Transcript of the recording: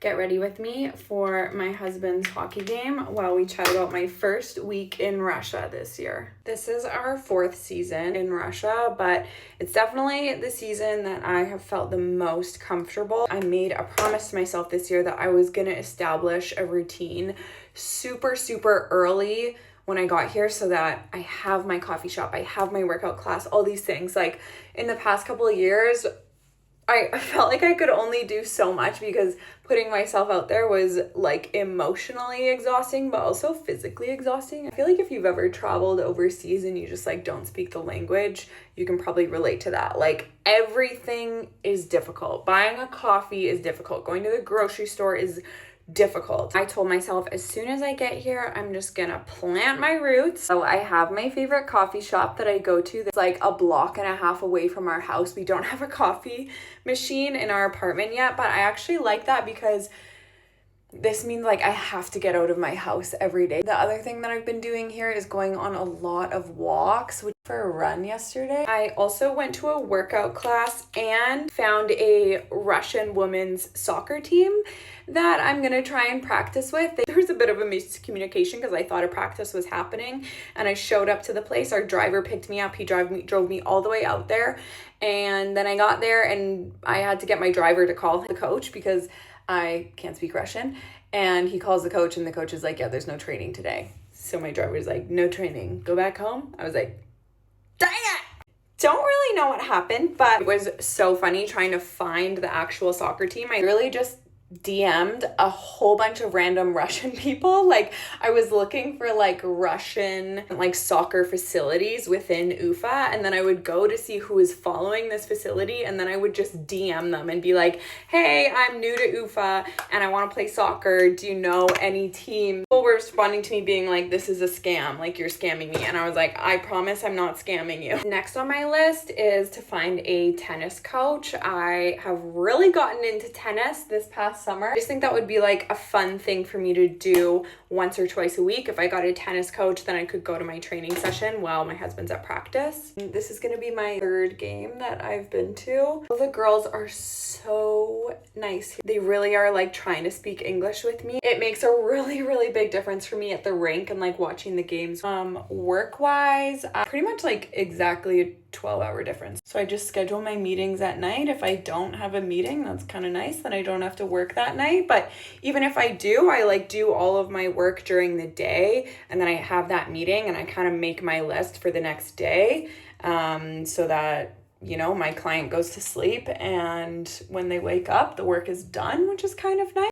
get ready with me for my husband's hockey game while we chat about my first week in Russia this year. This is our 4th season in Russia, but it's definitely the season that I have felt the most comfortable. I made a promise to myself this year that I was going to establish a routine super early when I got here so that I have my coffee shop, I have my workout class, all these things. Like in the past couple of years, I felt like I could only do so much because putting myself out there was like emotionally exhausting, but also physically exhausting. I feel like if you've ever traveled overseas and you just like don't speak the language, you can probably relate to that. Like everything is difficult. Buying a coffee is difficult. Going to the grocery store is difficult. I told myself as soon as I get here, I'm just gonna plant my roots. So I have my favorite coffee shop that I go to that's like a block and a half away from our house. We don't have a coffee machine in our apartment yet, but I actually like that because this means like I have to get out of my house every day. The other thing that I've been doing here is going on a lot of walks, which for a run yesterday. I also went to a workout class and found a Russian women's soccer team that I'm gonna try and practice with. There was a bit of a miscommunication because I thought a practice was happening and I showed up to the place. Our driver picked me up. He drove me all the way out there, and then I got there and I had to get my driver to call the coach because I can't speak Russian, and he calls the coach and the coach is like, yeah, there's no training today. So my driver's like, no training, go back home. I was like, dang it! Don't really know what happened, but it was so funny trying to find the actual soccer team. I really just DM'd a whole bunch of random Russian people. Like I was looking for like Russian like soccer facilities within Ufa, and then I would go to see who is following this facility, and then I would just DM them and be like, hey, I'm new to Ufa and I want to play soccer. Do you know any team? People were responding to me being like, this is a scam, like you're scamming me. And I was like, I promise I'm not scamming you. Next on my list is to find a tennis coach. I have really gotten into tennis this past summer. I just think that would be like a fun thing for me to do once or twice a week. If I got a tennis coach, then I could go to my training session while my husband's at practice. This is gonna be my 3rd game that I've been to. The girls are so nice. They really are like trying to speak English with me. It makes a really big difference for me at the rink and like watching the games. Work-wise, pretty much like exactly a 12-hour difference. So I just schedule my meetings at night. If I don't have a meeting, that's kind of nice. Then I don't have to work that night. But even if I do, I like do all of my work during the day, and then I have that meeting and I kind of make my list for the next day, so that, you know, my client goes to sleep and when they wake up, the work is done, which is kind of nice.